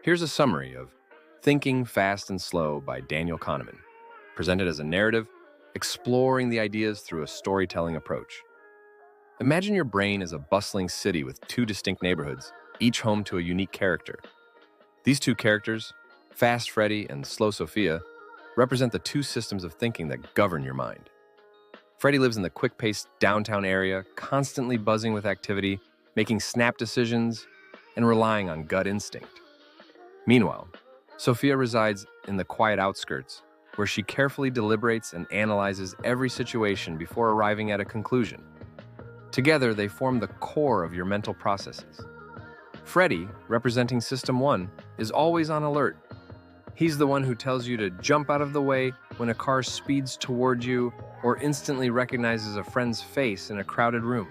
Here's a summary of Thinking Fast and Slow by Daniel Kahneman, presented as a narrative, exploring the ideas through a storytelling approach. Imagine your brain as a bustling city with two distinct neighborhoods, each home to a unique character. These two characters, Fast Freddy and Slow Sophia, represent the two systems of thinking that govern your mind. Freddy lives in the quick-paced downtown area, constantly buzzing with activity, making snap decisions, and relying on gut instinct. Meanwhile, Sophia resides in the quiet outskirts, where she carefully deliberates and analyzes every situation before arriving at a conclusion. Together, they form the core of your mental processes. Freddy, representing System 1, is always on alert. He's the one who tells you to jump out of the way when a car speeds toward you or instantly recognizes a friend's face in a crowded room.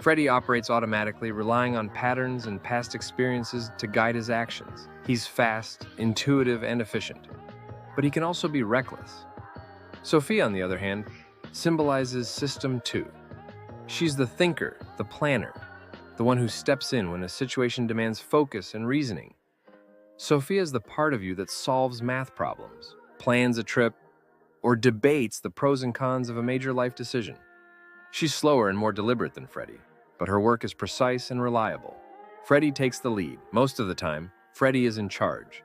Freddy operates automatically, relying on patterns and past experiences to guide his actions. He's fast, intuitive, and efficient, but he can also be reckless. Sophia, on the other hand, symbolizes System 2. She's the thinker, the planner, the one who steps in when a situation demands focus and reasoning. Sophia is the part of you that solves math problems, plans a trip, or debates the pros and cons of a major life decision. She's slower and more deliberate than Freddy, but her work is precise and reliable. Freddy takes the lead. Most of the time, Freddy is in charge.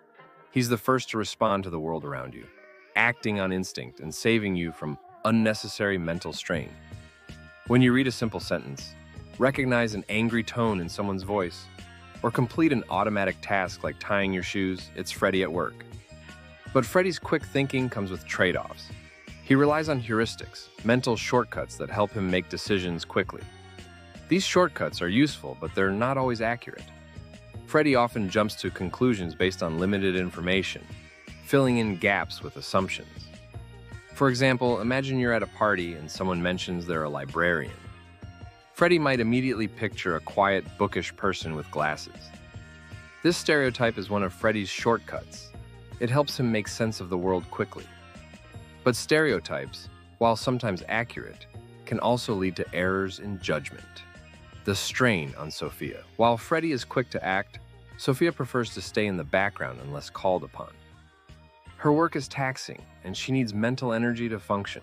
He's the first to respond to the world around you, acting on instinct and saving you from unnecessary mental strain. When you read a simple sentence, recognize an angry tone in someone's voice, or complete an automatic task like tying your shoes, it's Freddy at work. But Freddy's quick thinking comes with trade-offs. He relies on heuristics, mental shortcuts that help him make decisions quickly. These shortcuts are useful, but they're not always accurate. Freddy often jumps to conclusions based on limited information, filling in gaps with assumptions. For example, imagine you're at a party and someone mentions they're a librarian. Freddy might immediately picture a quiet, bookish person with glasses. This stereotype is one of Freddy's shortcuts. It helps him make sense of the world quickly. But stereotypes, while sometimes accurate, can also lead to errors in judgment. The strain on Sophia. While Freddy is quick to act, Sophia prefers to stay in the background unless called upon. Her work is taxing, and she needs mental energy to function.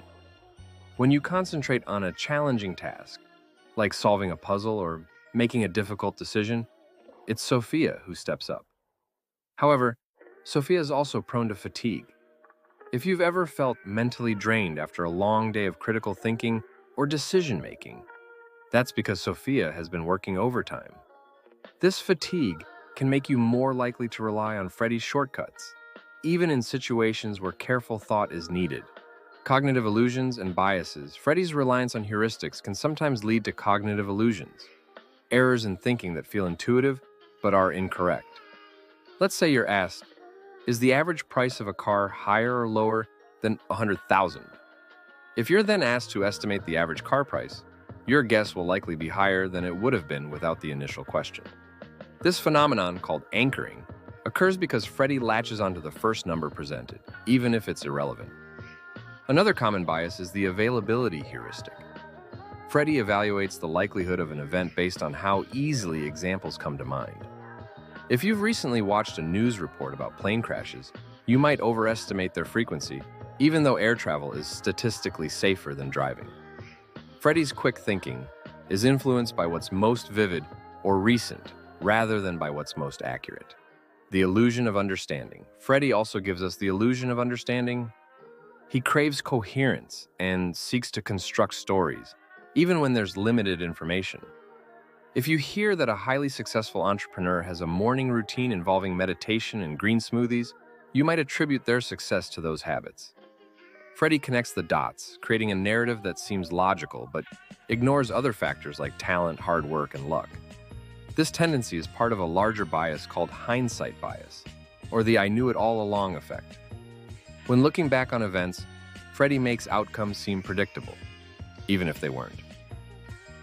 When you concentrate on a challenging task, like solving a puzzle or making a difficult decision, it's Sophia who steps up. However, Sophia is also prone to fatigue. If you've ever felt mentally drained after a long day of critical thinking or decision-making, that's because Sophia has been working overtime. This fatigue can make you more likely to rely on Freddy's shortcuts, even in situations where careful thought is needed. Cognitive illusions and biases. Freddy's reliance on heuristics can sometimes lead to cognitive illusions, errors in thinking that feel intuitive but are incorrect. Let's say you're asked, is the average price of a car higher or lower than $100,000? If you're then asked to estimate the average car price, your guess will likely be higher than it would have been without the initial question. This phenomenon, called anchoring, occurs because Freddy latches onto the first number presented, even if it's irrelevant. Another common bias is the availability heuristic. Freddy evaluates the likelihood of an event based on how easily examples come to mind. If you've recently watched a news report about plane crashes, you might overestimate their frequency, even though air travel is statistically safer than driving. Freddy's quick thinking is influenced by what's most vivid or recent, rather than by what's most accurate. The illusion of understanding. Freddy also gives us the illusion of understanding. He craves coherence and seeks to construct stories, even when there's limited information. If you hear that a highly successful entrepreneur has a morning routine involving meditation and green smoothies, you might attribute their success to those habits. Freddy connects the dots, creating a narrative that seems logical but ignores other factors like talent, hard work, and luck. This tendency is part of a larger bias called hindsight bias, or the I knew it all along effect. When looking back on events, Freddy makes outcomes seem predictable, even if they weren't.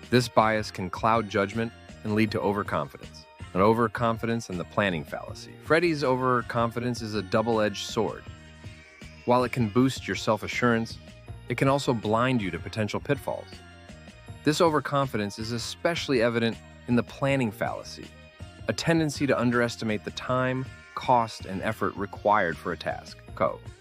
This bias can cloud judgment and lead to overconfidence. An overconfidence and the planning fallacy. Freddy's overconfidence is a double-edged sword. While it can boost your self-assurance, it can also blind you to potential pitfalls. This overconfidence is especially evident in the planning fallacy, a tendency to underestimate the time, cost, and effort required for a task, co.